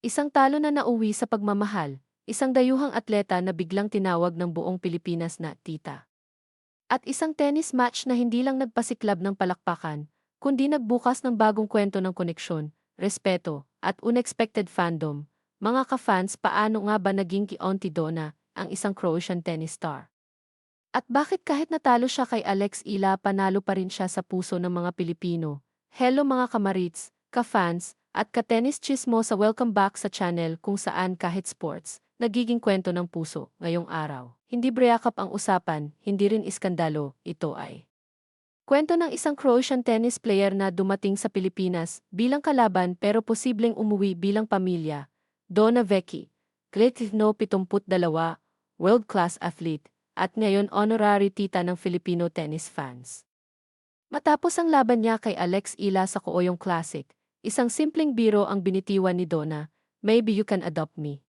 Isang talo na nauwi sa pagmamahal, isang dayuhang atleta na biglang tinawag ng buong Pilipinas na tita. At isang tennis match na hindi lang nagpasiklab ng palakpakan, kundi nagbukas ng bagong kwento ng koneksyon, respeto, at unexpected fandom. Mga ka-fans, paano nga ba naging kionti Dona, ang isang Croatian tennis star? At bakit kahit natalo siya kay Alex Ila panalo pa rin siya sa puso ng mga Pilipino? Hello mga kamarits, ka-fans, at ka-tennis chismosa, welcome back sa channel kung saan kahit sports, nagiging kwento ng puso ngayong araw. Hindi breyakap ang usapan, hindi rin iskandalo, ito ay kwento ng isang Croatian tennis player na dumating sa Pilipinas bilang kalaban pero posibleng umuwi bilang pamilya. Donna Vecchi, Gretno 72, world-class athlete, at ngayon honorary tita ng Filipino tennis fans. Matapos ang laban niya kay Alex Ila sa Kooyong Classic, isang simpleng biro ang binitiwan ni Donna, maybe you can adopt me.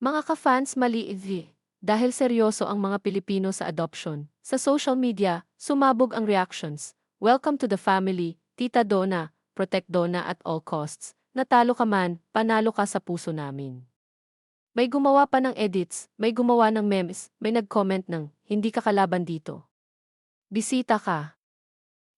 Mga ka-fans, maliit dahil seryoso ang mga Pilipino sa adoption. Sa social media, sumabog ang reactions. Welcome to the family, Tita Donna, protect Donna at all costs. Natalo ka man, panalo ka sa puso namin. May gumawa pa ng edits, may gumawa ng memes, may nag-comment ng, hindi ka kalaban dito. Bisita ka.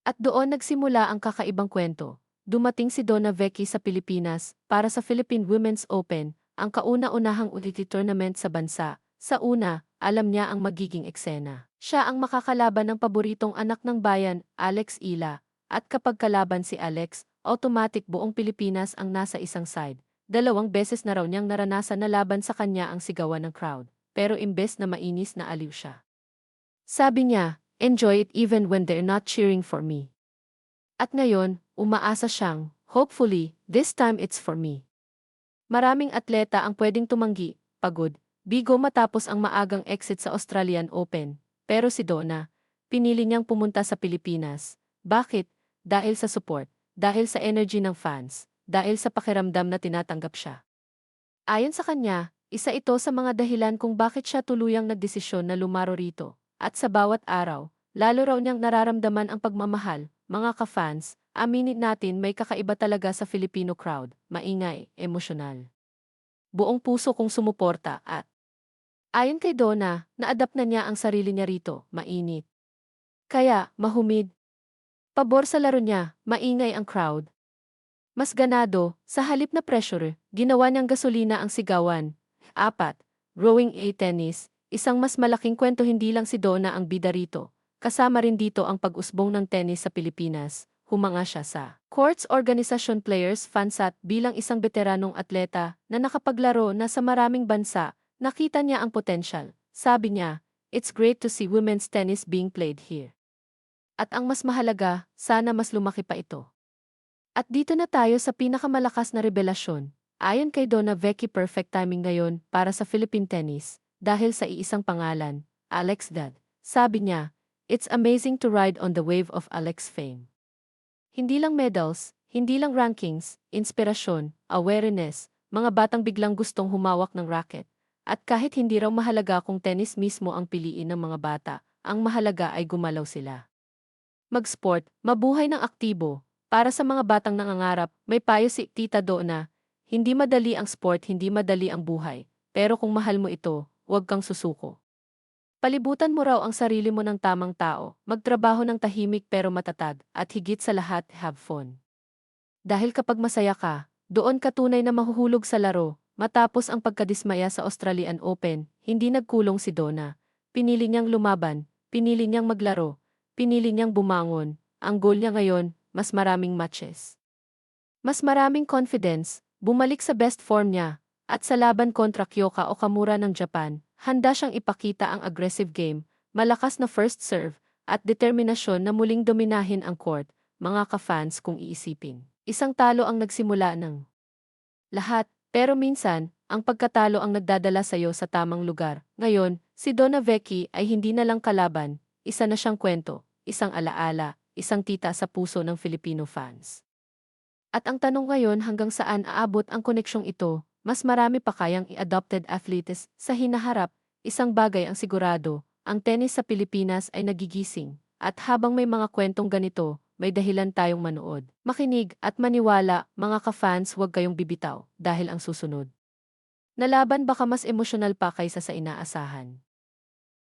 At doon nagsimula ang kakaibang kwento. Dumating si Donna Vecchi sa Pilipinas para sa Philippine Women's Open, ang kauna-unahang utility tournament sa bansa. Sa una, alam niya ang magiging eksena. Siya ang makakalaban ng paboritong anak ng bayan, Alex Ila. At kapag kalaban si Alex, automatic buong Pilipinas ang nasa isang side. 2 beses na raw niyang naranasan na laban sa kanya ang sigawan ng crowd. Pero imbes na mainis na aliw siya. Sabi niya, enjoy it even when they're not cheering for me. At ngayon, umaasa siyang, hopefully, this time it's for me. Maraming atleta ang pwedeng tumanggi, pagod, bigo matapos ang maagang exit sa Australian Open. Pero si Donna, pinili niyang pumunta sa Pilipinas. Bakit? Dahil sa support, dahil sa energy ng fans, dahil sa pakiramdam na tinatanggap siya. Ayon sa kanya, isa ito sa mga dahilan kung bakit siya tuluyang nagdesisyon na lumaro rito. At sa bawat araw, lalo raw niyang nararamdaman ang pagmamahal. Mga ka-fans, aminin natin may kakaiba talaga sa Filipino crowd, maingay, emosyonal. Buong puso kong sumuporta at ayon kay Donna, na-adapt na niya ang sarili niya rito, mainit. Kaya, mahumid. Pabor sa laro niya, maingay ang crowd. Mas ganado, sa halip na pressure, ginawa niyang gasolina ang sigawan. 4. Rowing a tennis, isang mas malaking kwento, hindi lang si Donna ang bida rito. Kasama rin dito ang pag-usbong ng tennis sa Pilipinas. Humanga siya sa Courts Organization Players Fansat bilang isang veteranong atleta na nakapaglaro na sa maraming bansa. Nakita niya ang potensyal. Sabi niya, it's great to see women's tennis being played here. At ang mas mahalaga, sana mas lumaki pa ito. At dito na tayo sa pinakamalakas na revelasyon. Ayon kay Donna Vecchi, perfect timing ngayon para sa Philippine tennis dahil sa iisang pangalan, Alex Dad. Sabi niya, it's amazing to ride on the wave of Alex fame. Hindi lang medals, hindi lang rankings, inspirasyon, awareness, mga batang biglang gustong humawak ng racket. At kahit hindi raw mahalaga kung tennis mismo ang piliin ng mga bata, ang mahalaga ay gumalaw sila. Mag-sport, mabuhay ng aktibo. Para sa mga batang nangangarap, may payo si Tita Donna, hindi madali ang sport, hindi madali ang buhay. Pero kung mahal mo ito, huwag kang susuko. Palibutan mo raw ang sarili mo ng tamang tao, magtrabaho ng tahimik pero matatag, at higit sa lahat, have fun. Dahil kapag masaya ka, doon ka tunay na mahuhulog sa laro. Matapos ang pagkadismaya sa Australian Open, hindi nagkulong si Donna. Pinili niyang lumaban, pinili niyang maglaro, pinili niyang bumangon. Ang goal niya ngayon, mas maraming matches. Mas maraming confidence, bumalik sa best form niya, at sa laban kontra Kyoka Okamura ng Japan, handa siyang ipakita ang aggressive game, malakas na first serve, at determinasyon na muling dominahin ang court. Mga ka-fans, kung iisipin, isang talo ang nagsimula ng lahat, pero minsan, ang pagkatalo ang nagdadala sa'yo sa tamang lugar. Ngayon, si Donna Vecchi ay hindi na lang kalaban, isa na siyang kwento, isang alaala, isang tita sa puso ng Filipino fans. At ang tanong ngayon, hanggang saan aabot ang koneksyong ito? Mas marami pa kayang i-adopted athletes sa hinaharap? Isang bagay ang sigurado, ang tennis sa Pilipinas ay nagigising. At habang may mga kwentong ganito, may dahilan tayong manood, makinig at maniwala. Mga ka-fans, huwag kayong bibitaw dahil ang susunod na laban baka mas emosyonal pa kaysa sa inaasahan.